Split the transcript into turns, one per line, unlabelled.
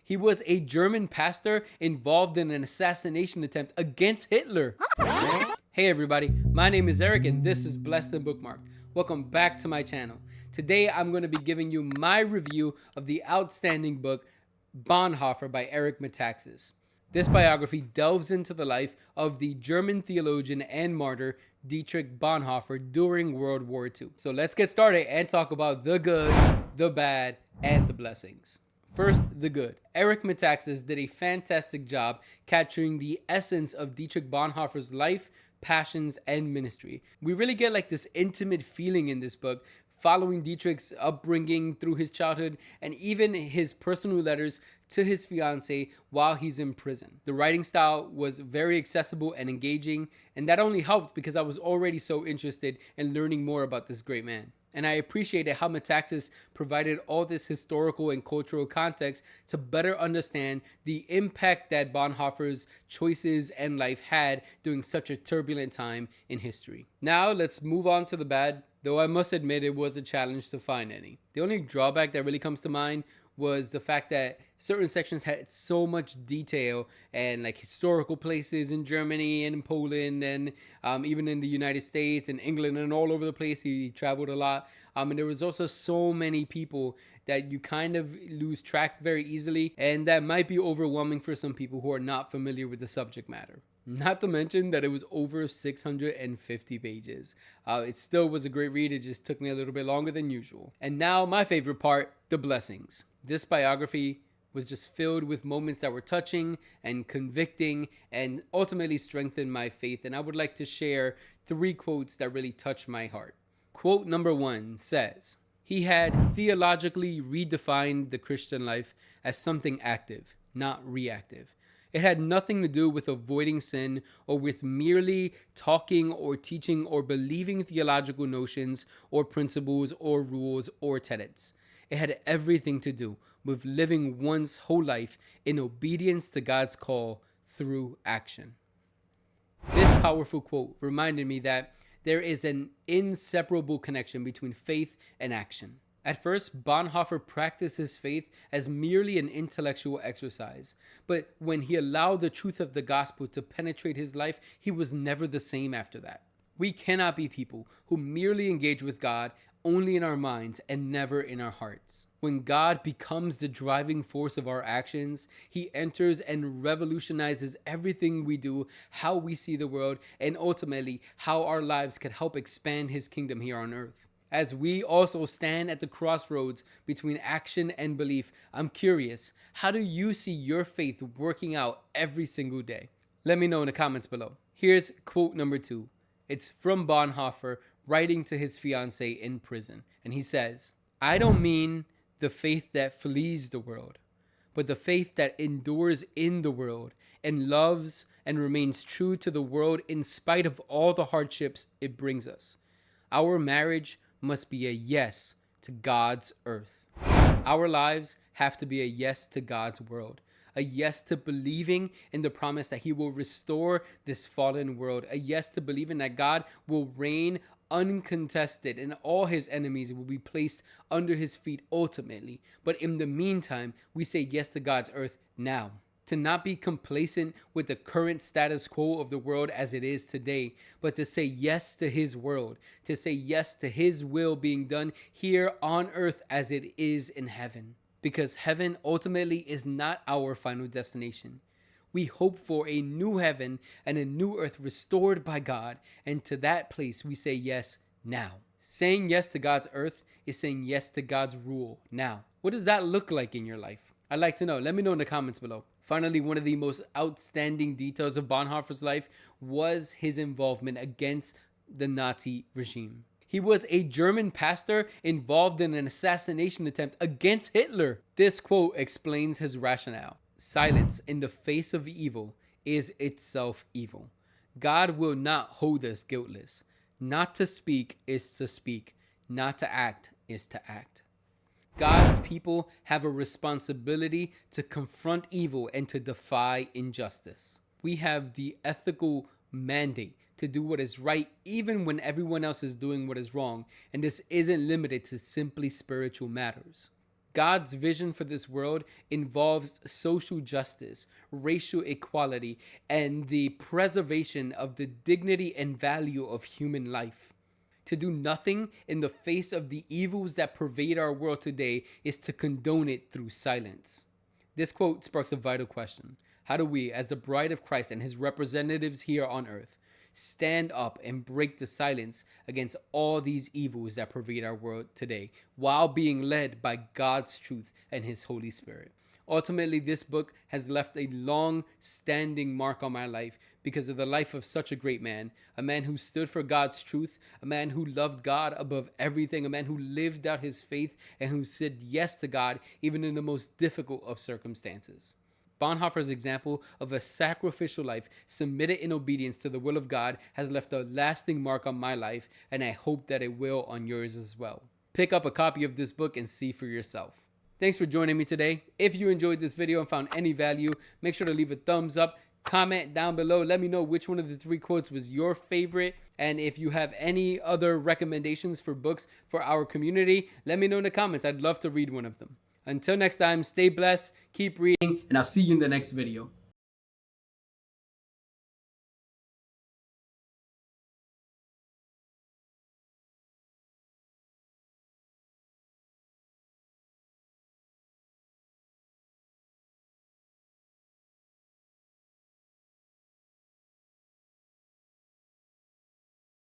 He was a German pastor involved in an assassination attempt against Hitler. Hey everybody, my name is Eric and this is Blessed and Bookmarked. Welcome back to my channel. Today I'm going to be giving you my review of the outstanding book Bonhoeffer by Eric Metaxas. This biography delves into the life of the German theologian and martyr Dietrich Bonhoeffer during World War II. So let's get started and talk about the good, the bad, and the blessings. First, the good. Eric Metaxas did a fantastic job capturing the essence of Dietrich Bonhoeffer's life, passions, and ministry. We really get like this intimate feeling in this book, following Dietrich's upbringing through his childhood and even his personal letters to his fiancée while he's in prison. The writing style was very accessible and engaging, and that only helped because I was already so interested in learning more about this great man. And I appreciated how Metaxas provided all this historical and cultural context to better understand the impact that Bonhoeffer's choices and life had during such a turbulent time in history. Now let's move on to the bad, though I must admit it was a challenge to find any. The only drawback that really comes to mind was the fact that certain sections had so much detail and like historical places in Germany and in Poland and even in the United States and England and all over the place. He traveled a lot. And there was also so many people that you kind of lose track very easily. And that might be overwhelming for some people who are not familiar with the subject matter. Not to mention that it was over 650 pages. It still was a great read. It just took me a little bit longer than usual. And now my favorite part, the blessings. This biography was just filled with moments that were touching and convicting and ultimately strengthened my faith. And I would like to share 3 quotes that really touched my heart. Quote number 1 says, "He had theologically redefined the Christian life as something active, not reactive. It had nothing to do with avoiding sin or with merely talking or teaching or believing theological notions or principles or rules or tenets. It had everything to do with living one's whole life in obedience to God's call through action." This powerful quote reminded me that there is an inseparable connection between faith and action. At first, Bonhoeffer practiced his faith as merely an intellectual exercise, but when he allowed the truth of the gospel to penetrate his life, he was never the same after that. We cannot be people who merely engage with God only in our minds and never in our hearts. When God becomes the driving force of our actions, he enters and revolutionizes everything we do, how we see the world, and ultimately how our lives can help expand his kingdom here on earth. As we also stand at the crossroads between action and belief, I'm curious, how do you see your faith working out every single day? Let me know in the comments below. Here's quote number 2. It's from Bonhoeffer writing to his fiancée in prison. And he says, "I don't mean the faith that flees the world, but the faith that endures in the world and loves and remains true to the world in spite of all the hardships it brings us. Our marriage must be a yes to God's earth. Our lives have to be a yes to God's world. A yes to believing in the promise that he will restore this fallen world. A yes to believing that God will reign uncontested and all his enemies will be placed under his feet ultimately. But in the meantime, we say yes to God's earth now. To not be complacent with the current status quo of the world as it is today, but to say yes to his world, to say yes to his will being done here on earth as it is in heaven. Because heaven ultimately is not our final destination. We hope for a new heaven and a new earth restored by God, and to that place we say yes now. Saying yes to God's earth is saying yes to God's rule now. What does that look like in your life? I'd like to know. Let me know in the comments below. Finally, one of the most outstanding details of Bonhoeffer's life was his involvement against the Nazi regime. He was a German pastor involved in an assassination attempt against Hitler. This quote explains his rationale. "Silence in the face of evil is itself evil. God will not hold us guiltless. Not to speak is to speak. Not to act is to act." God's people have a responsibility to confront evil and to defy injustice. We have the ethical mandate to do what is right even when everyone else is doing what is wrong, and this isn't limited to simply spiritual matters. God's vision for this world involves social justice, racial equality, and the preservation of the dignity and value of human life. To do nothing in the face of the evils that pervade our world today is to condone it through silence. This quote sparks a vital question. How do we, as the bride of Christ and his representatives here on earth, stand up and break the silence against all these evils that pervade our world today while being led by God's truth and his Holy Spirit? Ultimately, this book has left a long-standing mark on my life because of the life of such a great man, a man who stood for God's truth, a man who loved God above everything, a man who lived out his faith and who said yes to God even in the most difficult of circumstances. Bonhoeffer's example of a sacrificial life submitted in obedience to the will of God has left a lasting mark on my life, and I hope that it will on yours as well. Pick up a copy of this book and see for yourself. Thanks for joining me today. If you enjoyed this video and found any value, make sure to leave a thumbs up, comment down below, let me know which one of the 3 quotes was your favorite, and if you have any other recommendations for books for our community, let me know in the comments. I'd love to read one of them. Until next time, stay blessed, keep reading, and I'll see you in the next video.